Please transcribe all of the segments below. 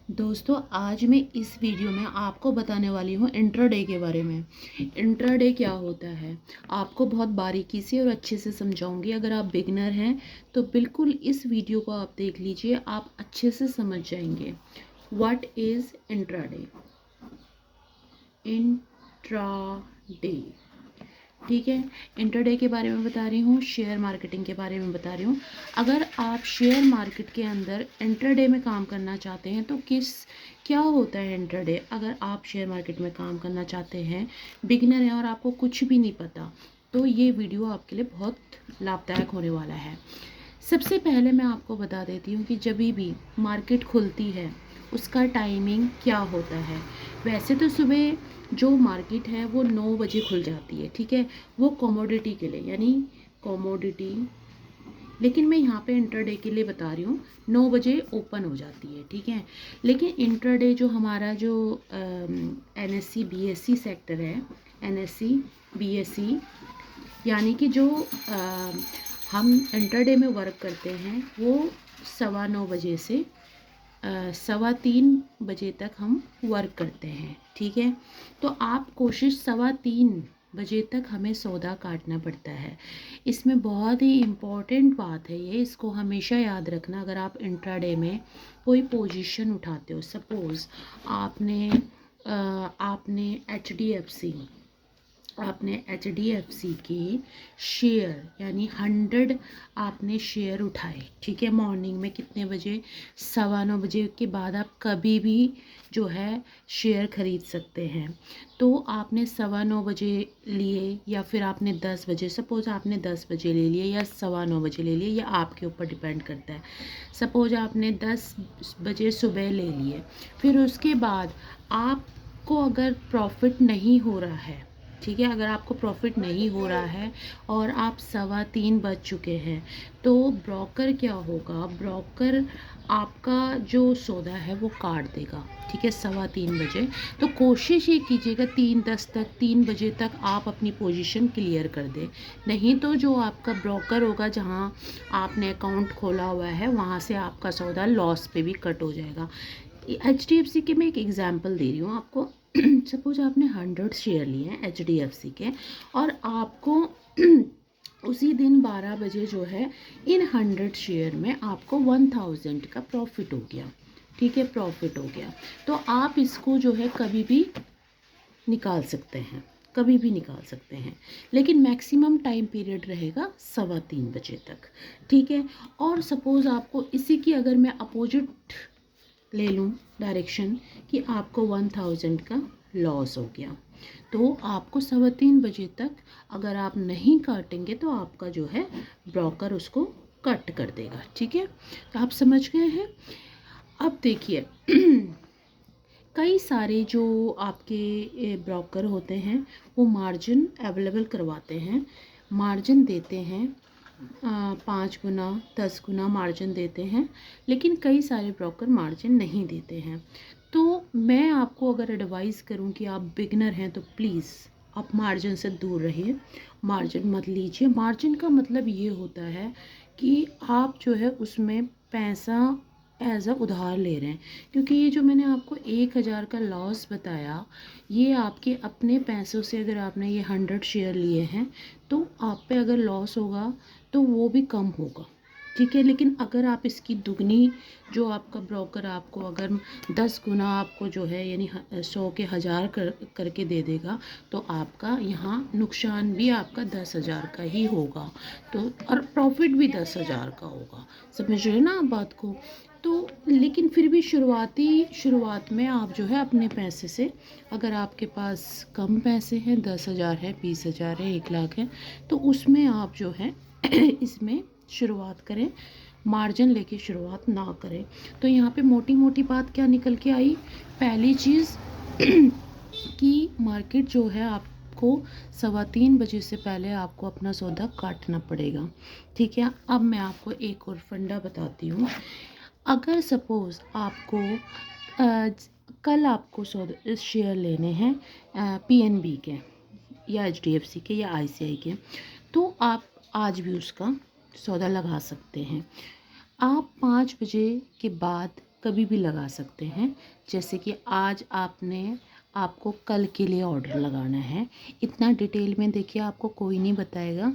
दोस्तों आज मैं इस वीडियो में आपको बताने वाली हूँ इंट्राडे के बारे में। इंट्राडे क्या होता है आपको बहुत बारीकी से और अच्छे से समझाऊंगी। अगर आप बिगनर हैं तो बिल्कुल इस वीडियो को आप देख लीजिए, आप अच्छे से समझ जाएंगे। What is intraday? इंट्राडे, ठीक है। इंट्राडे के बारे में बता रही हूँ, शेयर मार्केटिंग के बारे में बता रही हूँ। अगर आप शेयर मार्केट के अंदर इंट्राडे में काम करना चाहते हैं तो क्या होता है इंट्राडे? अगर आप शेयर मार्केट में काम करना चाहते हैं, बिगिनर हैं और आपको कुछ भी नहीं पता, तो ये वीडियो आपके लिए बहुत लाभदायक होने वाला है। सबसे पहले मैं आपको बता देती हूँ कि जब भी मार्केट खुलती है उसका टाइमिंग क्या होता है। वैसे तो सुबह जो मार्केट है वो 9 बजे खुल जाती है, ठीक है, वो कमोडिटी के लिए, यानी कमोडिटी। लेकिन मैं यहाँ पे इंट्राडे के लिए बता रही हूँ, 9 बजे ओपन हो जाती है, ठीक है। लेकिन इंट्राडे जो हमारा जो NSE BSE सेक्टर है, NSE BSE, यानी कि जो हम इंट्राडे में वर्क करते हैं वो 9:15 से 3:15 तक हम वर्क करते हैं, ठीक है। तो आप कोशिश 3:15 तक हमें सौदा काटना पड़ता है। इसमें बहुत ही इम्पॉर्टेंट बात है ये, इसको हमेशा याद रखना। अगर आप इंट्राडे में कोई पोजीशन उठाते हो, सपोज़ आपने HDFC के शेयर यानी 100 आपने शेयर उठाए, ठीक है। मॉर्निंग में कितने बजे? 9:15 के बाद आप कभी भी जो है शेयर खरीद सकते हैं। तो आपने 9:15 लिए या फिर आपने 10 बजे, सपोज़ आपने 10 बजे ले लिए या 9:15 ले लिए, या आपके ऊपर डिपेंड करता है। सपोज़ आपने 10 बजे सुबह ले लिए, फिर उसके बाद आपको अगर प्रॉफिट नहीं हो रहा है, ठीक है, अगर आपको प्रॉफिट नहीं हो रहा है और आप 3:15 बज चुके हैं, तो ब्रोकर क्या होगा? ब्रोकर आपका जो सौदा है वो काट देगा, ठीक है, 3:15 बजे। तो कोशिश ये कीजिएगा 3:10 तक, 3 बजे तक आप अपनी पोजीशन क्लियर कर दें। नहीं तो जो आपका ब्रोकर होगा, जहाँ आपने अकाउंट खोला हुआ है, वहाँ से आपका सौदा लॉस पे भी कट हो जाएगा। HDFC के मैं एक एग्जांपल दे रही हूँ आपको। सपोज आपने 100 शेयर लिए हैं HDFC के, और आपको उसी दिन 12 बजे जो है इन 100 शेयर में आपको 1000 का प्रॉफिट हो गया, ठीक है, प्रॉफिट हो गया। तो आप इसको जो है कभी भी निकाल सकते हैं, कभी भी निकाल सकते हैं, लेकिन मैक्सिमम टाइम पीरियड रहेगा 3:15 बजे तक, ठीक है। और सपोज़ आपको इसी की अगर मैं अपोजिट ले लूँ डायरेक्शन, कि आपको 1000 का लॉस हो गया, तो आपको 3:15 बजे तक अगर आप नहीं काटेंगे तो आपका जो है ब्रोकर उसको कट कर देगा, ठीक है। तो आप समझ गए हैं। अब देखिए कई सारे जो आपके ब्रोकर होते हैं वो मार्जिन अवेलेबल करवाते हैं, मार्जिन देते हैं, 5 गुना 10 गुना मार्जिन देते हैं, लेकिन कई सारे ब्रोकर मार्जिन नहीं देते हैं। तो मैं आपको अगर एडवाइस करूं कि आप बिगनर हैं तो प्लीज़ आप मार्जिन से दूर रहिए, मार्जिन मत लीजिए। मार्जिन का मतलब ये होता है कि आप जो है उसमें पैसा एज अ उधार ले रहे हैं, क्योंकि ये जो मैंने आपको 1000 का लॉस बताया, ये आपके अपने पैसों से, अगर आपने ये 100 शेयर लिए हैं तो आप पे अगर लॉस होगा तो वो भी कम होगा, ठीक है। लेकिन अगर आप इसकी दुगनी, जो आपका ब्रोकर आपको अगर 10 गुना आपको जो है यानी 100 के 1000 करके दे देगा, तो आपका यहाँ नुकसान भी आपका 10,000 का ही होगा, तो और प्रॉफिट भी 10,000 का होगा। समझ रहे हैं ना आप बात को? तो लेकिन फिर भी शुरुआत में आप जो है अपने पैसे से, अगर आपके पास कम पैसे हैं, 10,000 है, 20,000 है, 1 लाख है, तो उसमें आप जो है इसमें शुरुआत करें, मार्जिन लेके शुरुआत ना करें। तो यहाँ पे मोटी मोटी बात क्या निकल के आई? पहली चीज़ कि मार्केट जो है आपको 3:15 बजे से पहले आपको अपना सौदा काटना पड़ेगा, ठीक है। अब मैं आपको एक और फंडा बताती हूँ। अगर सपोज़ आपको कल आपको सौदा शेयर लेने हैं PNB के या HDFC के या ICI के, तो आप आज भी उसका सौदा लगा सकते हैं। आप 5 बजे के बाद कभी भी लगा सकते हैं। जैसे कि आज आपको कल के लिए ऑर्डर लगाना है, इतना डिटेल में देखिए आपको कोई नहीं बताएगा।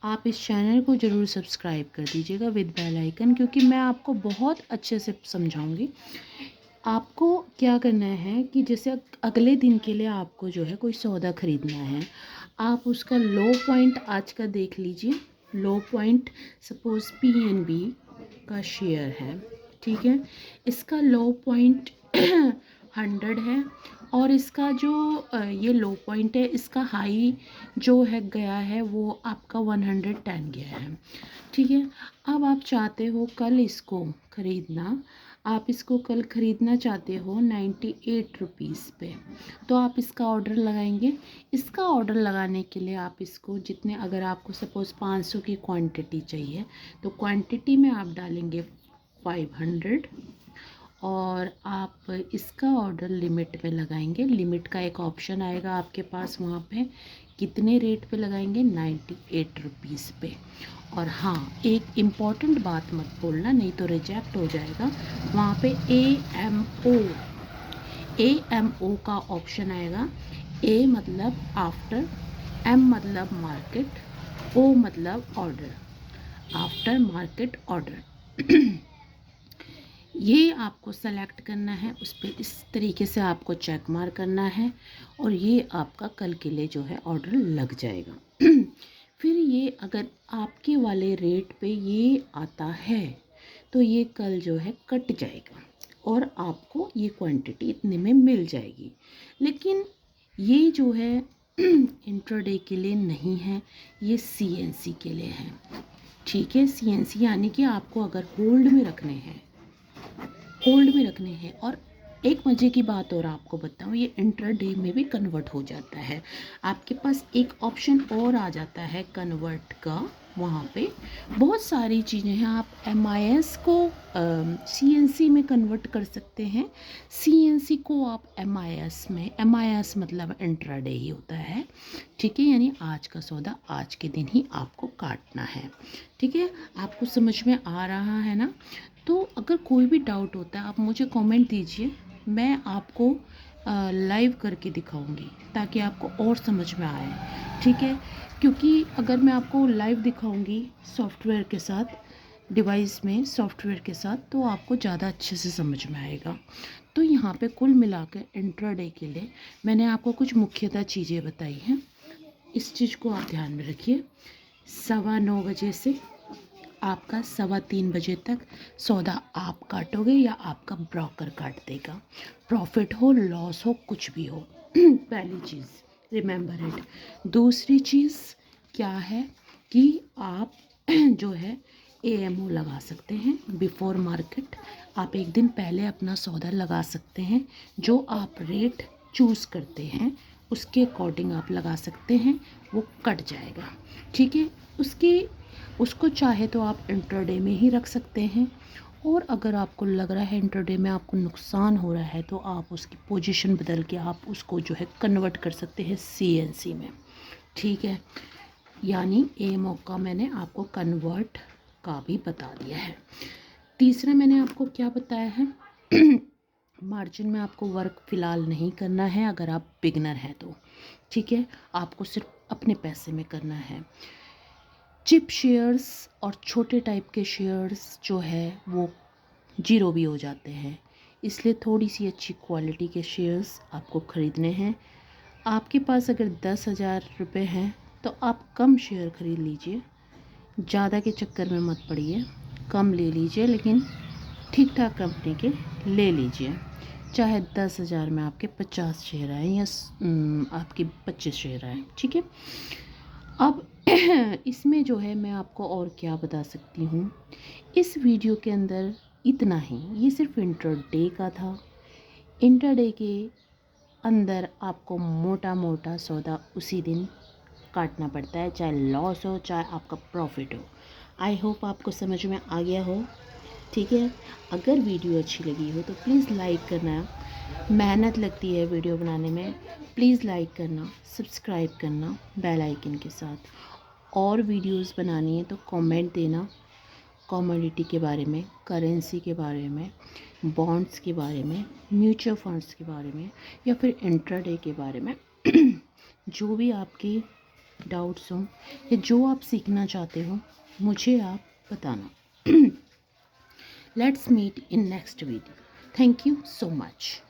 आप इस चैनल को ज़रूर सब्सक्राइब कर दीजिएगा विद बेल आइकन, क्योंकि मैं आपको बहुत अच्छे से समझाऊंगी। आपको क्या करना है कि जैसे अगले दिन के लिए आपको जो है कोई सौदा ख़रीदना है, आप उसका लो पॉइंट आज का देख लीजिए। लो पॉइंट सपोज़ PNB का शेयर है, ठीक है, इसका लो पॉइंट 100 है, और इसका जो ये लो पॉइंट है, इसका हाई जो है गया है वो आपका 110 गया है, ठीक है। अब आप चाहते हो कल इसको ख़रीदना, आप इसको कल ख़रीदना चाहते हो 98 रुपीज़ पे, तो आप इसका ऑर्डर लगाएंगे। इसका ऑर्डर लगाने के लिए आप इसको जितने, अगर आपको सपोज़ 500 की क्वांटिटी चाहिए तो क्वांटिटी में आप डालेंगे 500, और आप इसका ऑर्डर लिमिट में लगाएंगे। लिमिट का एक ऑप्शन आएगा आपके पास, वहाँ पे कितने रेट पे लगाएंगे, 98 रुपीज़ पे। और हाँ, एक इम्पॉर्टेंट बात मत बोलना, नहीं तो रिजेक्ट हो जाएगा। वहाँ पे AMO का ऑप्शन आएगा। A मतलब आफ्टर, M मतलब मार्केट, O मतलब ऑर्डर, आफ्टर मार्केट ऑर्डर। ये आपको सेलेक्ट करना है, उस पर इस तरीके से आपको चेक मार करना है, और ये आपका कल के लिए जो है ऑर्डर लग जाएगा। फिर ये अगर आपके वाले रेट पे ये आता है तो ये कल जो है कट जाएगा, और आपको ये क्वांटिटी इतने में मिल जाएगी। लेकिन ये जो है इंट्राडे के लिए नहीं है, ये CNC के लिए है, ठीक है। CNC यानी कि आपको अगर होल्ड में रखने हैं, और एक मज़े की बात और आपको बताऊं, ये इंट्राडे में भी कन्वर्ट हो जाता है। आपके पास एक ऑप्शन और आ जाता है कन्वर्ट का, वहाँ पे बहुत सारी चीज़ें हैं। आप MIS को CNC में कन्वर्ट कर सकते हैं, CNC को आप MIS में, MIS मतलब इंट्राडे ही होता है, ठीक है। यानी आज का सौदा आज के दिन ही आपको काटना है, ठीक है। आपको समझ में आ रहा है ना? तो अगर कोई भी डाउट होता है आप मुझे कमेंट दीजिए, मैं आपको लाइव करके दिखाऊंगी ताकि आपको और समझ में आए, ठीक है। क्योंकि अगर मैं आपको लाइव दिखाऊंगी सॉफ्टवेयर के साथ, डिवाइस में सॉफ्टवेयर के साथ, तो आपको ज़्यादा अच्छे से समझ में आएगा। तो यहाँ पे कुल मिलाकर इंट्राडे के लिए मैंने आपको कुछ मुख्यतः चीज़ें बताई हैं। इस चीज़ को आप ध्यान में रखिए। 9:15 बजे से आपका 3:15 बजे तक सौदा आप काटोगे या आपका ब्रोकर काट देगा। प्रॉफिट हो, लॉस हो, कुछ भी हो, पहली चीज़ रिमेंबर इट। दूसरी चीज़ क्या है कि आप जो है AMO लगा सकते हैं, बिफोर मार्केट। आप एक दिन पहले अपना सौदा लगा सकते हैं, जो आप रेट चूज़ करते हैं उसके अकॉर्डिंग आप लगा सकते हैं, वो कट जाएगा, ठीक है। उसको चाहे तो आप इंट्राडे में ही रख सकते हैं, और अगर आपको लग रहा है इंट्राडे में आपको नुकसान हो रहा है तो आप उसकी पोजीशन बदल के आप उसको जो है कन्वर्ट कर सकते हैं CNC में, ठीक है। यानी AMO का मैंने आपको कन्वर्ट का भी बता दिया है। तीसरा मैंने आपको क्या बताया है, मार्जिन में आपको वर्क फ़िलहाल नहीं करना है अगर आप बिगनर हैं तो, ठीक है। आपको सिर्फ अपने पैसे में करना है। चिप शेयर्स और छोटे टाइप के शेयर्स जो है वो जीरो भी हो जाते हैं, इसलिए थोड़ी सी अच्छी क्वालिटी के शेयर्स आपको ख़रीदने हैं। आपके पास अगर 10,000 रुपये हैं तो आप कम शेयर ख़रीद लीजिए, ज़्यादा के चक्कर में मत पड़िए, कम ले लीजिए, लेकिन ठीक ठाक कंपनी के ले लीजिए। चाहे 10,000 में आपके 50 शेयर आए या आपके 25 शेयर आए, ठीक है। अब इसमें जो है मैं आपको और क्या बता सकती हूँ, इस वीडियो के अंदर इतना ही। ये सिर्फ इंट्राडे का था। इंट्राडे के अंदर आपको मोटा मोटा सौदा उसी दिन काटना पड़ता है, चाहे लॉस हो चाहे आपका प्रॉफिट हो। आई होप आपको समझ में आ गया हो, ठीक है। अगर वीडियो अच्छी लगी हो तो प्लीज़ लाइक करना, मेहनत लगती है वीडियो बनाने में, प्लीज़ लाइक करना, सब्सक्राइब करना बेल आइकन के साथ। और वीडियोस बनानी है तो कमेंट देना, कमोडिटी के बारे में, करेंसी के बारे में, बॉन्ड्स के बारे में, म्यूचुअल फंड्स के बारे में, या फिर इंट्राडे के बारे में जो भी आपके डाउट्स हों या जो आप सीखना चाहते हो मुझे आप बताना। Let's meet in next video. Thank you so much.